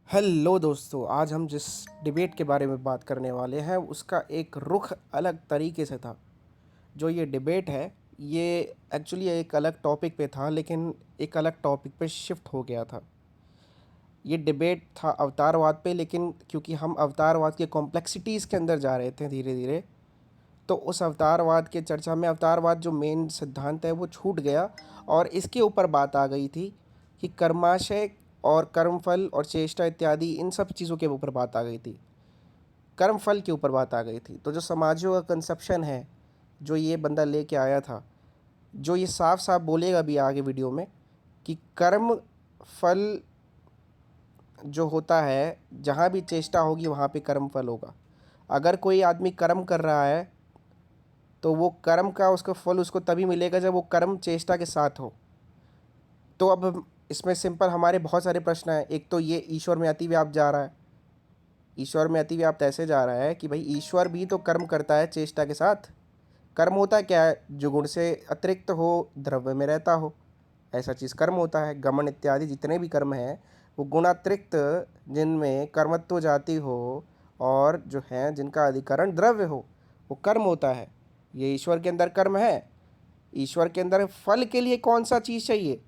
Hello दोस्तों, आज हम जिस डिबेट के बारे में बात करने वाले हैं उसका एक रुख अलग तरीके से था। जो ये डिबेट है, ये एक्चुअली एक अलग टॉपिक पे था, लेकिन एक अलग टॉपिक पे शिफ्ट हो गया था। ये डिबेट था अवतारवाद पे, लेकिन क्योंकि हम अवतारवाद के कॉम्प्लेक्सिटीज़ के अंदर जा रहे थे धीरे धीरे, तो उस अवतारवाद के चर्चा में अवतारवाद जो मेन सिद्धांत है वो छूट गया और इसके ऊपर बात आ गई थी कि कर्माशय और कर्मफल और चेष्टा इत्यादि इन सब चीज़ों के ऊपर बात आ गई थी। कर्मफल के ऊपर बात आ गई थी। तो जो समाजों का कंसेप्शन है, जो ये बंदा लेके आया था, जो ये साफ साफ बोलेगा भी आगे वीडियो में कि कर्म फल जो होता है, जहाँ भी चेष्टा होगी वहाँ पे कर्म फल होगा। अगर कोई आदमी कर्म कर रहा है तो वो कर्म का उसका फल उसको तभी मिलेगा जब वो कर्म चेष्टा के साथ हो। तो अब इसमें सिंपल हमारे बहुत सारे प्रश्न हैं। एक तो ये ईश्वर में अतिव्याप्त जा रहा है। ईश्वर में अतिव्याप्त ऐसे जा रहा है कि भाई ईश्वर भी तो कर्म करता है चेष्टा के साथ। कर्म होता क्या है? जो गुण से अतिरिक्त हो, द्रव्य में रहता हो, ऐसा चीज़ कर्म होता है। गमन इत्यादि जितने भी कर्म हैं वो गुणातिरिक्त, जिनमें कर्मत्व जाति हो और जो हैं जिनका अधिकरण द्रव्य हो, वो कर्म होता है। ये ईश्वर के अंदर कर्म है। ईश्वर के अंदर फल के लिए कौन सा चीज़ चाहिए?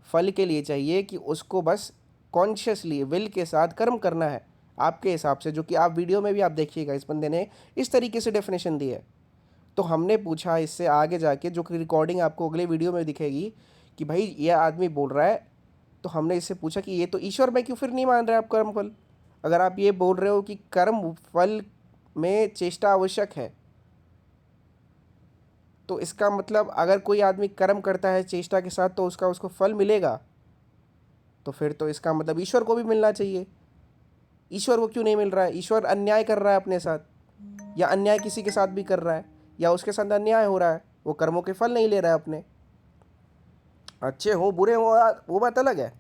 फल के लिए चाहिए कि उसको बस कॉन्शियसली विल के साथ कर्म करना है आपके हिसाब से, जो कि आप वीडियो में भी आप देखिएगा इस बंदे ने इस तरीके से डेफिनेशन दी है। तो हमने पूछा इससे आगे जाके, जो कि रिकॉर्डिंग आपको अगले वीडियो में दिखेगी, कि भाई ये आदमी बोल रहा है, तो हमने इससे पूछा कि ये तो ईश्वर में क्यों फिर नहीं मान रहे आप कर्म फल? अगर आप ये बोल रहे हो कि कर्म फल में चेष्टा आवश्यक है, तो इसका मतलब अगर कोई आदमी कर्म करता है चेष्टा के साथ तो उसका उसको फल मिलेगा। तो फिर तो इसका मतलब ईश्वर को भी मिलना चाहिए। ईश्वर को क्यों नहीं मिल रहा है? ईश्वर अन्याय कर रहा है अपने साथ, या अन्याय किसी के साथ भी कर रहा है, या उसके साथ अन्याय हो रहा है, वो कर्मों के फल नहीं ले रहा है अपने। अच्छे हो बुरे हो वो बात अलग है।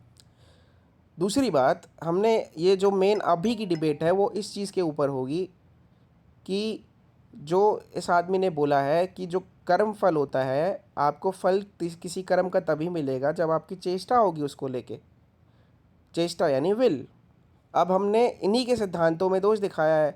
दूसरी बात, हमने ये जो मेन अभी की डिबेट है वो इस चीज़ के ऊपर होगी कि जो इस आदमी ने बोला है कि जो कर्म फल होता है, आपको फल किसी कर्म का तभी मिलेगा जब आपकी चेष्टा होगी उसको लेके। चेष्टा यानी विल। अब हमने इन्हीं के सिद्धांतों में दोष दिखाया है।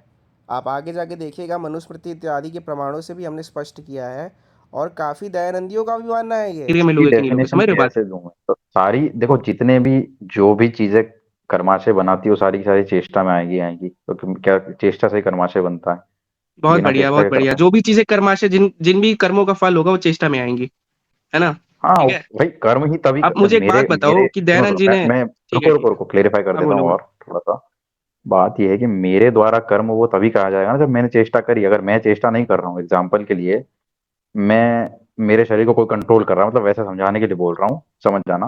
आप आगे जाके देखिएगा, मनुस्मृति इत्यादि के प्रमाणों से भी हमने स्पष्ट किया है, और काफ़ी दयानंदियों का भी मानना है ये। क्रिया में की लोगे कि नहीं लोगे, डेफिनेशन समझ रहे हो बात। कैसे दूं मैं? तो सारी देखो, जितने भी जो भी चीजें कर्माशय बनाती है वो सारी की सारी चेष्टा में आएगी आएगी, तो क्या चेष्टा से ही कर्माशय बनता है? बहुत बिना बढ़िया, चेष्टा बहुत के बढ़िया। कर्म? जो भी चीजें कर्माशय, जिन जिन भी कर्मों का फल होगा वो चेष्टा में आएंगी, है ना। हाँ ठीक है। भाई, कर्म ही तभी अब मुझे एक मेरे बात बताओ मेरे कि सुनो दयानंद सुनो, जी ने। मैं ठीक है, रुको ठीक रुको है। रुको, क्लेरिफाई कर हाँ, देता बोलो हूँ बोलो। और थोड़ा सा। बात यह है कि मेरे द्वारा कर्म वो तभी कहा जाएगा ना जब मैंने चेष्टा करी। अगर मैं चेष्टा नहीं कर रहा हूँ, एग्जाम्पल के लिए, मैं मेरे शरीर को कोई कंट्रोल कर रहा है, मतलब वैसे समझाने के लिए बोल रहा हूँ, समझ जाना।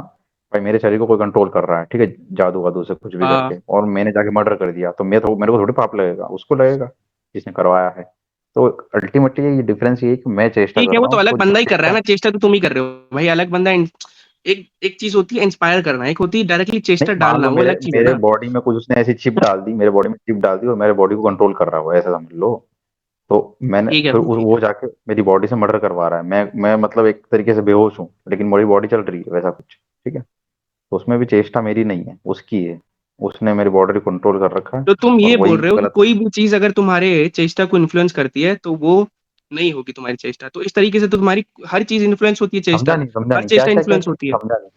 भाई मेरे शरीर को कोई कंट्रोल कर रहा है, ठीक है, जादू वादू से कुछ भी हाँ करके, और मैंने जाके मर्डर कर दिया, तो मेरे को थोड़ी पाप लगेगा, उसको लगेगा जिसने करवाया है। तो अल्टीमेटली ये डिफरेंस ये है कि मैं चेष्टा ठीक कर है, वो रहा तो हूँ अलग तो बंदा ही कर रहा है चेष्टा। ना, चेष्टा तो तुम ही कर रहे हो भाई, अलग बंदा एक एक चीज होती है इंस्पायर करना, एक होती है डायरेक्टली नहीं, चेष्टा मान डालना, लो वो मेरे अलग चीज है मेरे ना। बॉडी में कुछ उसने ऐसी चिप डाल दी, मेरे बॉडी में चिप डाल दी और मेरे बॉडी को कंट्रोल कर रहा है वो, ऐसा समझ लो। तो मैंने ठीक है फिर भाई, ठीक वो है। जाके मेरी बॉडी से मर्डर करवा रहा है। मैं मतलब एक तरीके से बेहोश हूँ, लेकिन मेरी बॉडी चल रही है, वैसा कुछ। ठीक है, तो उसमें भी चेष्टा मेरी नहीं है, उसकी है। उसने मेरी बॉडी कंट्रोल कर रखा है, तो तुम और ये बोल वही रहे हो कि गलत। कोई भी चीज अगर तुम्हारे चेष्टा को इन्फ्लुएंस करती है तो वो नहीं होगी तुम्हारी चेष्टा। तो इस तरीके से तो तुम्हारी हर चीज इन्फ्लुएंस होती है, चेष्टा, समझा हर नहीं, क्या चेष्टा क्या क्या इन्फ्लुएंस क्या होती है। समझा नहीं?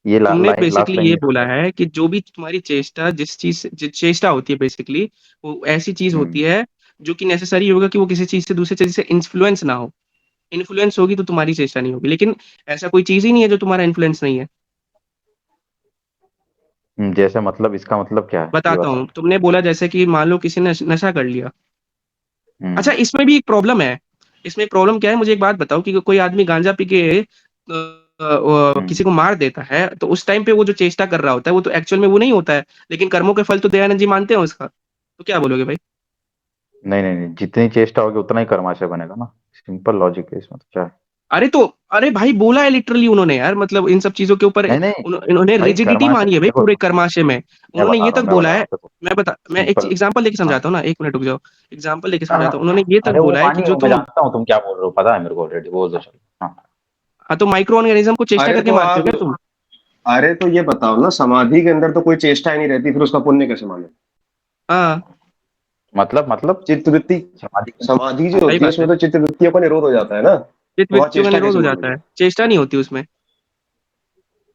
ये तुमने लास्ट बेसिकली लाइन ये नहीं बोला समझा। है कि जो भी तुम्हारी चेष्टा, जिस चीज जो चेष्टा होती है बेसिकली, वो ऐसी चीज हम्म। होती है जो कि नेसेसरी होगा कि वो किसी चीज से दूसरी चीज से इन्फ्लुएंस ना हो। इन्फ्लुएंस होगी तो तुम्हारी चेष्टा नहीं होगी, लेकिन ऐसा कोई चीज ही नहीं है जो तुम्हारा इन्फ्लुएंस नहीं है। जैसे मतलब इसका मतलब क्या है ये बताता बताओ? हूँ, तुमने बोला जैसे कि मान लो किसी ने नशा कर लिया। अच्छा, हम्म। इसमें भी एक प्रॉब्लम है। इसमें प्रॉब्लम क्या है, मुझे एक बात बताओ कि कोई आदमी गांजा पी के हम्म। किसी को मार देता है, तो उस टाइम पे वो जो चेष्टा कर रहा होता है वो तो एक्चुअल में वो नहीं होता है, लेकिन कर्मों के फल तो दयानंद जी मानते हैं उसका। तो क्या बोलोगे भाई। नहीं नहीं नहीं, जितनी चेष्टा होगी उतना ही कर्माशय बनेगा ना। सिंपल लॉजिक है इसमें, तो क्या है? अरे तो, अरे भाई बोला है लिटरली उन्होंने यार, मतलब इन सब चीजों के ऊपर नहीं नहीं इन्होंने भाई, रिजिडिटी कर्माशय मानी है भाई देखो, पूरे कर्माशय में। मैं उन्होंने बता ये रहा तक हूँ मैं बोला बता रहा है। हूँ देखो, मैं एक सिंपल। एग्जांपल लेके हाँ। समझाता हूँ ना, एक मिनट रुक जाओ। एग्जांपल लेके समझाता हूँ, उन्होंने ये तक अरे वो बोला है कि मानिए, जो मैं तुम। जानता हूँ तुम क्या बोल रहे हो, पता है मेरे को ऑलरेडी, बोल दो चलो। हाँ। हाँ, तो माइक्रो ऑर्गेनिज्म को चेष्टा अरे करके तो मारते हो आप क्या तुम। अरे तो ये बताओ ना, समाधि के अंदर तो कोई चेष्टा ही नहीं रहती, फिर उसका पुण्य कैसे माने? हाँ मतलब चित्तवृत्ति, समाधि के समाधि जो सही होती है बात है। उसमें तो चित्तवृत्तियों का निरोध हो जाता है ना, चित्त तो वहां वृत्तियों का चेष्टा निरोध कैसे हो जाता मानेंगे? है, चेष्टा नहीं होती उसमें।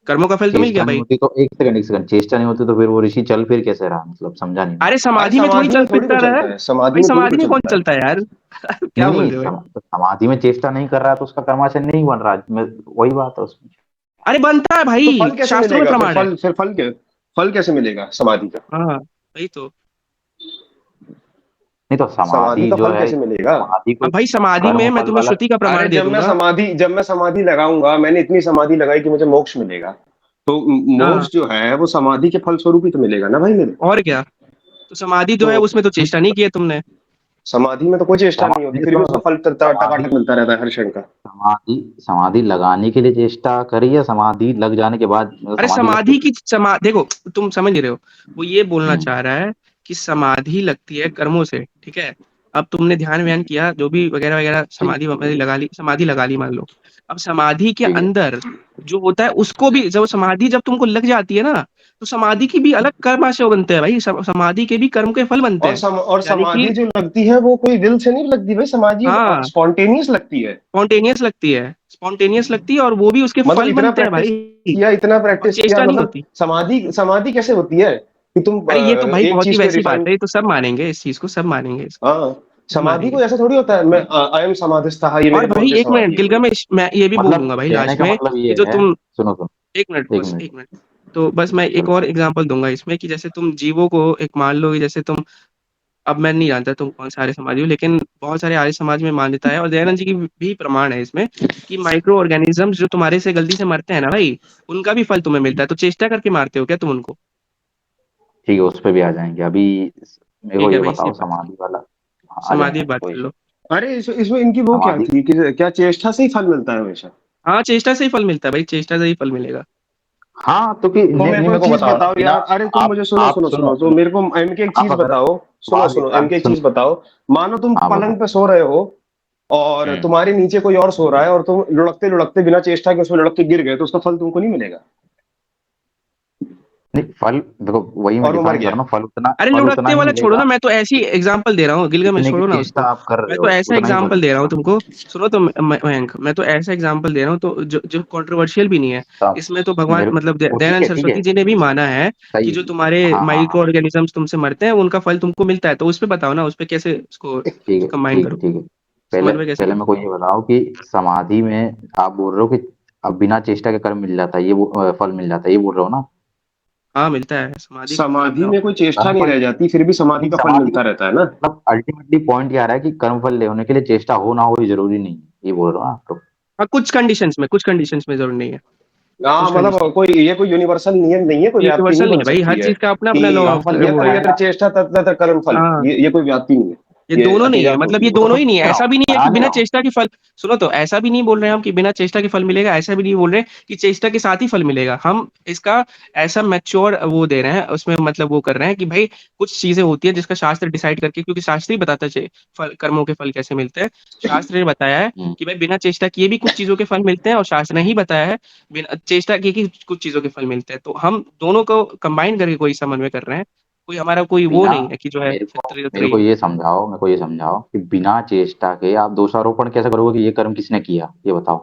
कर्मों का फल तो मिल चेष्टा गया नहीं भाई। होती तो एक सेकंड चेष्टा नहीं होती तो फिर वो ऋषि चल फिर कैसे रहा, मतलब समझा नहीं मैं। अरे अरे समाधि में थोड़ी समाधि चल में थोड़ी फिरता कोई रहा है चलता है, समाधि भाई, में थोड़ी समाधि कोई में कौन चलता है। चलता है यार। क्या नहीं बोल नहीं रहे हो भाई। तो समाधि में चेष्टा नहीं कर रहा है तो उसका कर्माशय नहीं बन रहा वही बात है उसमें। अरे बनता है तो भाई, फल कैसे शास्त्रों में मिलेगा फिर? प्रमाण है। फल कैसे मिलेगा समाधि का? हाँ वही तो। नहीं तो समाधि समाधि का जो फल है, कैसे मिलेगा? समाधि अब कोई भाई समाधि में कर्म मैं फल तुम्हें वाला। श्रुति का अरे प्रमाण दे दूंगा। जब मैं समाधि लगाऊंगा, मैंने इतनी समाधि लगाई कि मुझे मोक्ष मिलेगा, तो हाँ मोक्ष जो है वो समाधि के फल स्वरूप ही तो मिलेगा ना भाई मेरे को। और क्या। तो समाधि जो तो है उसमें तो चेष्टा नहीं की है तुमने। समाधि में तो कोई चेष्टा नहीं होती, समाधि फिर भी सुनो उसका सुनो, फल समाधि टकाटक मिलता रहता है हर क्षण का। समाधि समाधि लगाने के लिए चेष्टा करी या समाधि लग जाने के बाद, मतलब अरे समाधि लग समाधि चुकी? की देखो, तुम समझ नहीं रहे हो। वो ये बोलना हम्म। चाह रहा है कि समाधि लगती है कर्मों से, ठीक है। अब तुमने ध्यान व्यान किया जो भी वगैरह वगैरह, ठीक समाधि वमाधि लगा ली, समाधि लगा ली मान लो। अब समाधि के ठीक है। अंदर जो होता है उसको भी, जब समाधि जब तुमको लग जाती है ना, तो समाधि की भी अलग कर्म आशय बनते हैं भाई, समाधि के भी कर्म के फल बनते हैं। और यानी कि समाधि जो लगती है वो कोई विल से नहीं लगती भाई, समाधि हाँ स्पॉन्टेनियस लगती है। स्पॉन्टेनियस लगती है, स्पॉन्टेनियस लगती है, और वो भी उसके मतलब फल बनते हैं भाई। इतना और प्रैक्टिस किया, चेष्टा नहीं मतलब होती। समाधि समाधि कैसे होती है कि तुम अरे ये तो भाई एक बहुत ही चीज पे वैसी बात रिफाइन। है, ये तो सब मानेंगे इस चीज को, सब मानेंगे इसको। हाँ, सब समाधि मानेंगे। को ऐसा थोड़ी होता है, मैं अयम समाधिस्थः, ये और मेरे बोल भाई पे एक मिनट समाधि है कोई। गिलगामेश, मैं ये भी मतलब बोलूंगा भाई कहने लास्ट का में मतलब कि ये जो है, तुम, सुनो सुनो, एक मिनट एक बस, मिनट, एक मिनट। तो बस मैं एक बोलो। और एग्जांपल दूंगा इसमें कि जैसे तुम जीवों को एक मान लो कि जैसे तुम, अब मैं नहीं जानता तुम कौन से आर्य समाजी हो, लेकिन बहुत सारे आर्य समाज में मान्यता है और दयानंद जी की भी प्रमाण है इसमें, कि माइक्रो ऑर्गेनिजम्स जो तुम्हारे से गलती से मरते हैं ना भाई, उनका भी फल तुम्हें मिलता है। तो चेष्टा करके मारते हो क्या तुम उनको। ठीक है, उस पे भी आ जाएंगे अभी। मेरे को ठीक है ये भाई, इसी बताओ बात, समाधि वाला। हाँ, आ समाधि जाएंगे, की बात कर कोई लो। अरे इसमें इनकी वो क्या समाधि। थी कि क्या चेष्टा से ही फल मिलता है हमेशा? हाँ चेष्टा से ही फल मिलता है भाई, चेष्टा से ही फल मिलेगा। हाँ तो कि तो नहीं मेरे नहीं, को मेरे एक को चीज बताओ ना बताओ बिना। यार, अरे तुम मुझे सुनो आप सुनो सुनो सुनो, तो सुनो, मेरे को एम के एक आप चीज अगर बताओ। सुनो बात सुनो, एम के एक सुनो। चीज बताओ। मानो तुम हाँ पलंग बताओ। पे सो रहे हो, और हम्म। तुम्हारे नीचे कोई और सो रहा है, और तुम लुढ़कते लुढ़कते बिना चेष्टा के उसमें लुढ़क के गिर गए, तो उसका फल तुमको नहीं मिलेगा, नहीं फल देखो, वही मैं और वो मर डिफाइन कर गया। रहा हूँ, अरे फल उतना लुढ़कते ही वाला छोड़ो ना, मिलेगा मैं तो ऐसी एग्जांपल दे रहा हूँ गिलगा में, जितने की छोड़ो ना चेष्टा उसको। आप कर मैं रहे तो हो, ऐसा उतना ही फल एग्जांपल दे रहा हूँ मिलेगा। तुमको। सुनो तो मयंक, मैं तो ऐसा एग्जांपल दे रहा हूँ तो जो जो कंट्रोवर्शियल भी नहीं है। तब इसमें तो भगवान मेरे मतलब वो ठीक दयानंद है, ठीक है, सरस्वती जी ने भी माना है कि सही जो है। तुम्हारे हाँ हाँ माइक्रो हाँ। ऑर्गेनिजम्स तुमसे मरते हैं उनका फल तुमको मिलता है। तो उस पे बताओ ना, उस पे कैसे उसको ठीक है कंबाइन ठीक है करो, ठीक है। पहले समझ में कैसे पहले करो। मेरे को ये बताओ कि समाधि में आप बोल रहे हो कि अब बिना चेष्टा के कर्म मिल जाता है, फल मिल जाता है, ये बोल रहे हो ना? हाँ मिलता है, समाधि का फल समाधि मिलता में है। कोई चेष्टा कर्म नहीं फल रह जाती, फिर भी समाधि नहीं, का फल समाधि मिलता रहता है ना। मतलब अल्टीमेटली पॉइंट ये आ रहा है कि कर्म फल ले होने के लिए चेष्टा हो ना हो ये जरूरी नहीं है, ये बोल रहे हो ना आप तो? हाँ कुछ कंडीशंस में, कुछ कंडीशंस में जरूर नहीं है। हाँ, कुछ मतलब कंडीशन, कोई यूनिवर्सल नियम नहीं है, कोई व्याप्ति नहीं यूनिवर्सल नहीं बन है भाई, हर सकती है चीज का अपना अपना लॉ कर्म कि फल वो मिलता है। यत्र यत्र रहेगा। चेष्टा तत्र तत्र कर्म फल, हाँ ये कोई व्याप्ति नहीं है, ये ये दोनों नहीं है, अतिव्याप्त मतलब होती ये है। वो तो दोनों मैं ही नहीं है, ले रहा ऐसा हूँ, भी नहीं है बना कि ले बिना रहा हूँ। चेष्टा के फल। सुनो तो ऐसा भी नहीं बोल रहे हैं हम कि बिना चेष्टा के फल मिलेगा, ऐसा भी नहीं बोल रहे हैं कि चेष्टा के साथ ही फल मिलेगा। हम इसका ऐसा मैच्योर वो दे रहे हैं उसमें, मतलब वो कर रहे हैं कि भाई कुछ चीजें होती है जिसका शास्त्र डिसाइड करके, क्योंकि शास्त्र ही बताता है फल, कर्मों के फल कैसे मिलते हैं। शास्त्र ने बताया है हम्म। कि भाई बिना चेष्टा किए भी कुछ चीजों के फल मिलते हैं, और शास्त्र ने ही बताया है बिना चेष्टा किए कि कुछ चीजों के फल मिलते हैं। तो हम दोनों को कंबाइन करके कोई समन्वय कर रहे हैं। कोई हमारा कोई वो बिना नहीं है कि जो है क्षत्रिय मेरे को ये समझाओ, मेरे को ये समझाओ कि बिना चेष्टा के आप दोषारोपण कैसे करोगे कि ये कर्म किसने किया, ये बताओ।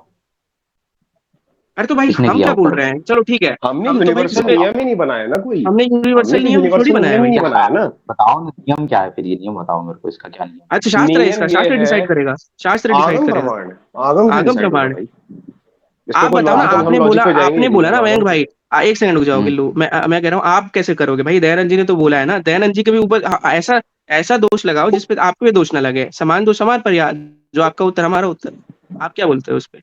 अरे तो भाई किसने हम किया क्या वो बोल कर्म? रहे हैं, चलो ठीक है। हमने हम तो भाई इस यूनिवर्सल पे, नियम ही नहीं बनाया ना कोई। हमने हमने यूनिवर्सल तो नियम थोड़ी यूनिवर्सल बनाया नियम ही भाई। नहीं क्या बनाया ना। बताओ ना, नियम क्या है फिर? ये नियम बताओ मेरे को, इसका क्या नियम अच्छा शास्त्र है, नियम इसका ये शास्त्र है, डिसाइड करेगा, शास्त्र डिसाइड आगम करेगा। प्रमाण, आगम से आगम डिसाइड होगा प्रमाण। भाई। इस पे आप कोई बताओ ना, लॉजिकल, हम आपने बोला, लॉजिक पे जाएंगे आपने नहीं, बोला ना आगम मयंक से। भाई। एक सेकंड रुक जाओ है? गिल्लू, मैं कह रहा हूँ आप कैसे करोगे भाई। दयानंद जी ने तो बोला है ना, दयानंद जी के भी ऊपर ऐसा ऐसा दोष लगाओ जिसपे आपको भी दोष ना लगे। समान दोष समान पर, जो आपका उत्तर हमारा उत्तर। आप क्या बोलते हो उस पे।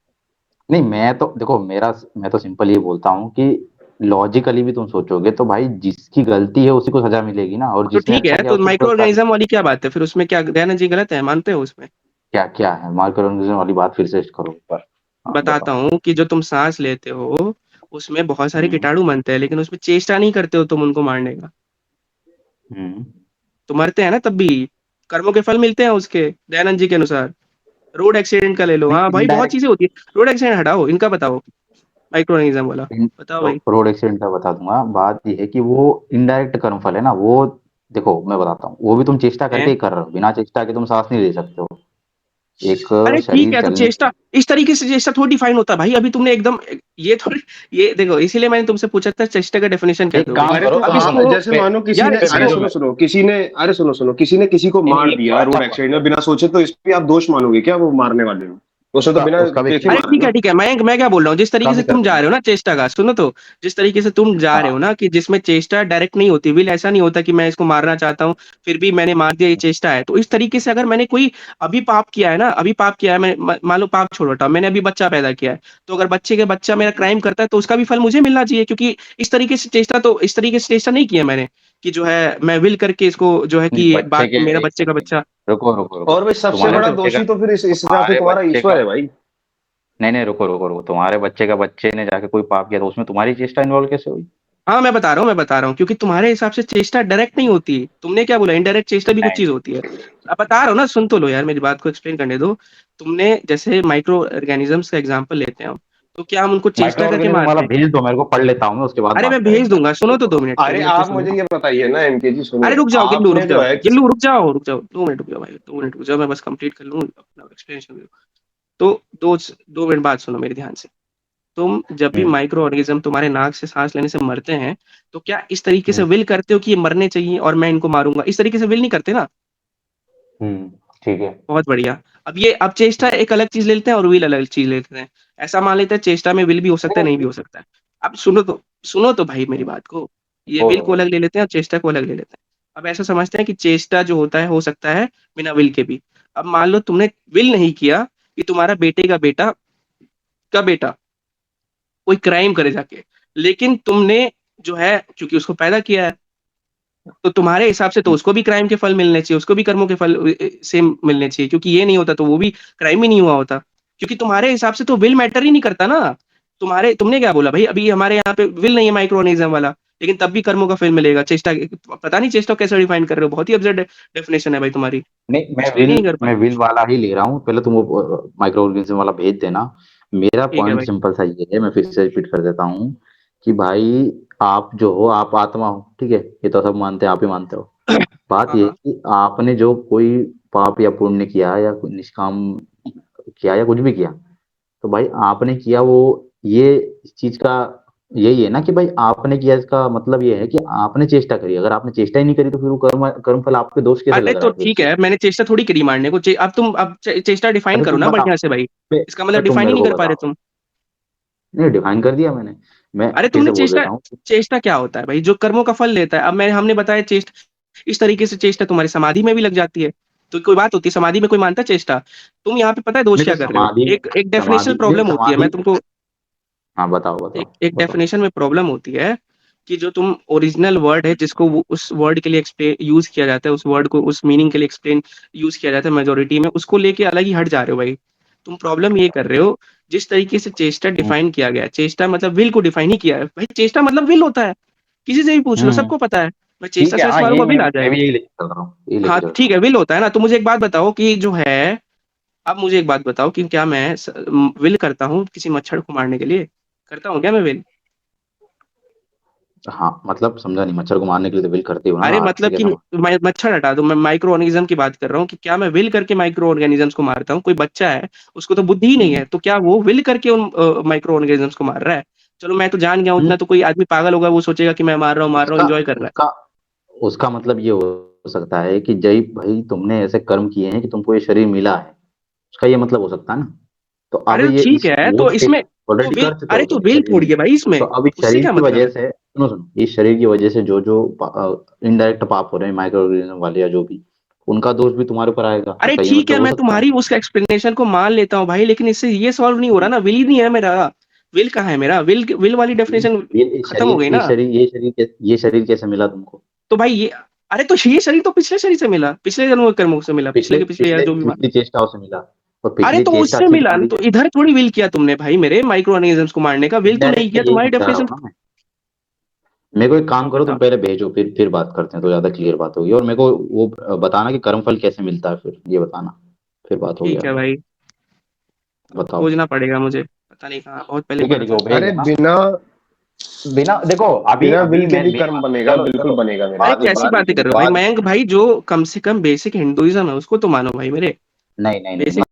नहीं मैं तो देखो, मैं तो सिंपल ये बोलता हूँ कि लॉजिकली भी तुम सोचोगे तो भाई जिसकी गलती है उसी को सजा मिलेगी ना, और तो जिसने ठीक अच्छा है, किया तो उसको माइक्रो पुरस्कार ऑर्गेनिज्म मिलेगा। वाली क्या बात है फिर, उसमें क्या दयानंद जी गलत है, मानते हो उसमें। क्या क्या है मार्कर वाली बात, फिर से करो एक बार। हाँ बताता बताओ। हूँ कि जो तुम सांस लेते हो उसमें बहुत सारे हम्म। कीटाणु मरते हैं, लेकिन उसमें चेष्टा नहीं करते हो तुम उनको मारने का। हम्म। तो मरते हैं ना तब भी, कर्मों के फल मिलते हैं उसके, दयानंद जी के अनुसार। रोड एक्सीडेंट का ले लो, नहीं हाँ भाई बहुत इनडायरेक्ट, चीजें होती है। रोड एक्सीडेंट हटाओ, इनका बताओ। माइक्रो ऑर्गेनिज्म वाला, बताओ भाई। रोड एक्सीडेंट का बता दूंगा। बात ये है कि वो इनडायरेक्ट कर्मफल है ना वो। देखो मैं बताता हूँ, वो भी तुम चेष्टा करके हैं? ही कर रहे हो, बिना चेष्टा के तुम सांस नहीं ले सकते हो। एक अरे ठीक शरीर है, तो चलने चेष्टा इस तरीके से चेष्टा थोड़ी डिफाइन होता है भाई। अभी तुमने एकदम ये थोड़ी, ये देखो इसीलिए मैंने तुमसे पूछा था चेष्टा का डेफिनेशन क्या एक दोगे। काम अरे करो तो अब सुनो, इसको, जैसे मानो किसी यार ने, अरे इसको, मैनेजर सुनो में सुनो, किसी ने, अरे सुनो सुनो, किसी ने किसी को नहीं नहीं मार एक दिया बात रोड आप एक्सीडेंट में बिना सोचे, तो इस पे आप दोष मानोगे क्या वो मारने वाले हो? उसे तो उसका बिना उसका भी देखे कर अरे मारा है ठीक है ना। ठीक है, मैं क्या बोल रहा हूँ, जिस उसका तरीके भी से कर तुम जा देंगे। रहे हो ना चेष्टा का, सुनो तो, जिस तरीके से तुम जा रहे हो हाँ ना कि जिसमें चेष्टा डायरेक्ट नहीं होती, विल ऐसा नहीं होता कि मैं इसको मारना चाहता हूँ फिर भी मैंने मार दिया, ये चेष्टा है। तो इस तरीके से अगर मैंने कोई अभी पाप किया है ना, अभी पाप किया है, मैं मान लो पाप छोड़ो हटाओ, मैंने अभी बच्चा पैदा किया है, तो अगर बच्चे के बच्चा मेरा क्राइम करता है तो उसका भी फल मुझे मिलना चाहिए, क्योंकि इस तरीके से चेष्टा, तो इस तरीके से चेष्टा नहीं किया मैंने कि जो है मैं विल करके इसको जो है नहीं, कि बच्चे बात के मेरा एक बच्चे का सेकंड, बच्चा। रुको रुको रुको। और भाई सबसे सुनो तुम्हारे बड़ा तो, बच्चे का, दोषी तो फिर इस हिसाब से तुम्हारे तुम्हारा बच्चे ईश्वर का, है भाई। नहीं नहीं रुको रुको रुको, तुम्हारे बच्चे का बच्चे ने जाके कोई पाप किया तो उसमें तुम्हारी चेष्टा इन्वॉल्व कैसे हुई? हाँ मैं बता रहा हूँ, क्योंकि तुम्हारे हिसाब से चेष्टा डायरेक्ट नहीं होती। तुमने क्या बोला, इनडायरेक्ट चेष्टा भी कुछ नहीं चीज होती है। अब बता रहा हूँ ना, सुन तो लो यार, मेरी बात को एक्सप्लेन करने दो। तुमने जैसे माइक्रो ऑर्गेनिजम्स का एग्जांपल लेते हैं हम, तो क्या हम उनको माइक्रो चेष्टा करके ऑर्गेनिज्म वाला मारते हैं? भेज दो मेरे को, पढ़ लेता हूँ मैं, उसके बाद अरे बात मैं भेज करेंगे। दूंगा, सुनो तो 2 मिनट, दो अरे मिनट तो आप सुनो। मुझे ये बताइए ना एमके जी, अरे सुनिए रुक जाओ गिल्लू, रुक आपने जो जाओ है गिल्लू, रुक जाओ रुक जाओ, 2 मिनट रुक जाओ भाई, 2 मिनट रुक जाओ, मैं बस कंप्लीट कर लूँ अपना एक्सप्लेनेशन। तो 2 मिनट बात सुनो मेरे ध्यान से। तुम जब भी हम्म माइक्रो ऑर्गेनिज्म तुम्हारे नाक से सांस लेने से मरते हैं, तो क्या इस तरीके से हम्म विल करते हो कि ये मरने चाहिए और मैं इनको मारूंगा, इस तरीके से विल नहीं करते ना? ठीक है। बहुत बढ़िया। अब चेष्टा एक अलग चीज ले लेते हैं और विल अलग चीज ले लेते हैं। ऐसा मान लेते हैं चेष्टा में विल भी हो सकता है, नहीं भी नहीं, हो सकता है। अब सुनो तो भाई मेरी बात को, ये विल बोलो को अलग बोलो। ले लेते हैं और चेष्टा को अलग ले लेते हैं। अब ऐसा समझते हैं कि चेष्टा जो होता है हो सकता है बिना विल के भी। अब मान लो तुमने विल नहीं किया कि तुम्हारा बेटे का बेटा कोई क्राइम करे जाके, लेकिन तुमने जो है क्योंकि उसको पैदा किया है, तो तुम्हारे हिसाब से तो उसको भी क्राइम के फल मिलने चाहिए, उसको भी कर्मों के फल सेम मिलने चाहिए, क्योंकि ये नहीं होता तो वो भी क्राइम ही नहीं हुआ होता। क्योंकि तुम्हारे हिसाब से तो विल मैटर ही नहीं करता ना। तुमने क्या बोला भाई, अभी हमारे यहाँ पे विल नहीं है माइक्रो ऑर्गेनिज्म वाला, लेकिन तब भी कर्मों का फल मिलेगा। चेष्टा, पता नहीं चेष्टा को कैसे डिफाइन कर रहे हो, बहुत ही अब्सर्ड डेफिनेशन है भाई तुम्हारी, नहीं, एक्सप्लेन ही नहीं कर मैं पाए। विल वाला ही ले रहा हूँ। पहले तुम वो माइक्रो ऑर्गेनिज्म वाला भेज देना। मेरा ठीक है पॉइंट भाई। सिंपल सा ये है, मैं फिर से रिपीट कर देता हूँ कि भाई आप जो हो, आप आत्मा हो, ठीक है, ये तो सब मानते हैं, आप ही मानते हो। बात हाँ ये है हाँ। कि आपने जो कोई पाप या पुण्य किया या कोई निष्काम किया या कुछ भी किया, तो भाई आपने किया वो, ये इस चीज का यही है ना कि भाई आपने किया, इसका मतलब ये है कि आपने चेष्टा करी। अगर आपने चेष्टा ही नहीं करी तो फिर वो कर्म फल आपके दोष कैसे अरे लग रहा तो है फिर? ठीक है, मैंने चेष्टा थोड़ी करी मारने को। अब चेष्टा डिफाइन अच्छा करो तुम ना बताओ, बढ़िया से भाई। इसका मतलब तुम डिफाइन ही मेरे नहीं को कर पा रहे बताओ। तुम। नहीं, डिफाइन कर दिया मैंने। मैं अरे फिर तुमने से बोल चेष्टा, देता हूँ। चेष्टा क्या होता है भाई, जो कर्मों का फल लेता है। अब मैं हमने बताया इस तरीके से चेष्टा तुम्हारी समाधि में भी लग जाती है। तो कोई बात होती है, समाधि में कोई मानता है चेष्टा? तुम यहाँ पे पता है दोष नहीं तो क्या कर रहे हो, समाधि, एक एक डेफिनेशनल नहीं प्रॉब्लम होती है, मैं समाधि, तुमको हाँ बताओ एक बताओ एक बताओ। डेफिनेशन में प्रॉब्लम होती है कि जो तुम ओरिजिनल वर्ड है जिसको उस वर्ड के लिए एक्सप्लेन यूज किया जाता है, उस वर्ड को उस मीनिंग के लिए एक्सप्लेन यूज किया जाता है मेजोरिटी में, उसको लेके अलग ही हट जा रहे हो भाई। तुम प्रॉब्लम ये कर रहे हो, जिस तरीके से चेष्टा हम्म डिफाइन किया गया है, चेष्टा मतलब विल को डिफाइन ही किया है भाई। चेष्टा मतलब विल होता है, किसी से भी पूछ लो, हम्म, सबको पता है। मैं चेष्टा ठीक है। सर्च हाँ यही मारूंगा विल आ मैं जाएगा। भी यही लेके चल रहा हूँ, यही लेके हाँ चल रहा ठीक हूँ। है, विल होता है ना। तो मुझे एक बात बताओ कि जो है, अब मुझे एक बात बताओ कि क्या मैं विल करता हूँ किसी मच्छर को मारने के लिए? करता हूँ क्या मैं विल? हाँ मतलब समझा नहीं, मच्छर को मारने के लिए तो बिल करते हो ना, अरे हाथ से मतलब कि कैसे मार? मच्छर हटा दो, मैं माइक्रो ऑर्गेनिज्म की बात कर रहा हूँ कि क्या मैं विल करके माइक्रो ऑर्गेनिजम्स को मारता हूँ? कोई बच्चा है, उसको तो बुद्धि ही नहीं हम्म है, तो क्या वो विल करके उन माइक्रो ऑर्गेनिजम्स को मार रहा है? चलो मैं तो जान गया हूँ हम्म, इतना, तो कोई आदमी पागल होगा वो सोचेगा कि मैं मार रहा हूँ, उसका एंजॉय कर रहा है। उसका उसका मतलब ये हो सकता है कि जय भाई तुमने ऐसे कर्म किए हैं कि तुमको ये शरीर मिला है, उसका ये मतलब हो सकता है ना। तो अब अरे तो ये ठीक इस है, वो तो स्टेज इसमें तो ऑलरेडी विल, कर चुके अरे हो तो तुम इस विल शरीर थोड़ी में। है भाई इसमें, तो अब इस उससे शरीर क्या की मतलब वजह है? से, सुनो सुनो, इस शरीर की वजह से जो जो इनडायरेक्ट पाप हो रहे हैं माइक्रो ऑर्गेनिज्म वाले या जो भी, उनका दोष भी तुम्हारे ऊपर आएगा। अरे इसका ये ठीक मतलब है, हो मैं सकता है। तुम्हारी उसका एक्सप्लेनेशन को मान लेता हूँ भाई, लेकिन इससे ये सॉल्व नहीं हो रहा ना, विल ही नहीं है मेरा। विल कहाँ है मेरा? विल वाली डेफिनेशन ये खत्म हो शरीर गई ये ना। शरीर ये शरीर ये शरीर कैसे मिला तुमको? तो भाई ये, अरे तो ये शरीर तो पिछले शरीर से मिला, पिछले जन्म के कर्मों से मिला, पिछले पिछले के पिछले यार पिछले जो भी मान। पिछली चेष्टाओं से मिला, और अरे पिछली तो चेष्टा उससे थी मिला, तुम्हारी। तो इधर थोड़ी विल किया तुमने भाई, मेरे माइक्रो ऑर्गेनिजम्स को मारने का विल तो नहीं इनडायरेक्ट किया यही तुम्हारी समझा रहा डेफिनेशन। हूँ ना मैं। मेरे को एक काम हाँ करो, बताओ। तुम पहले भेजो, फिर बात करते हैं तो ज्यादा क्लियर बात होगी। और मेरे को वो बताना कि कर्मफल कैसे मिलता है, फिर ये बताना, फिर बात होगी ठीक है आगे। भाई, बताओ। खोजना पड़ेगा मुझे। पता नहीं कहाँ, बहुत पहले ठीक है पढ़ा ठीक है, था। वो भेज अरे देना। बिना बिना देखो अभी बिना अभी विल के मैं भी कर्म बनेगा, चलो बिल्कुल चलो बनेगा मेरे। अरे बाद कैसी बाद बातें कर रहे हो भाई बाद मयंक भाई, जो कम से कम बेसिक हिंदुइज्म है उसको तो मानो भाई मेरे, नहीं नहीं नहीं बेसिक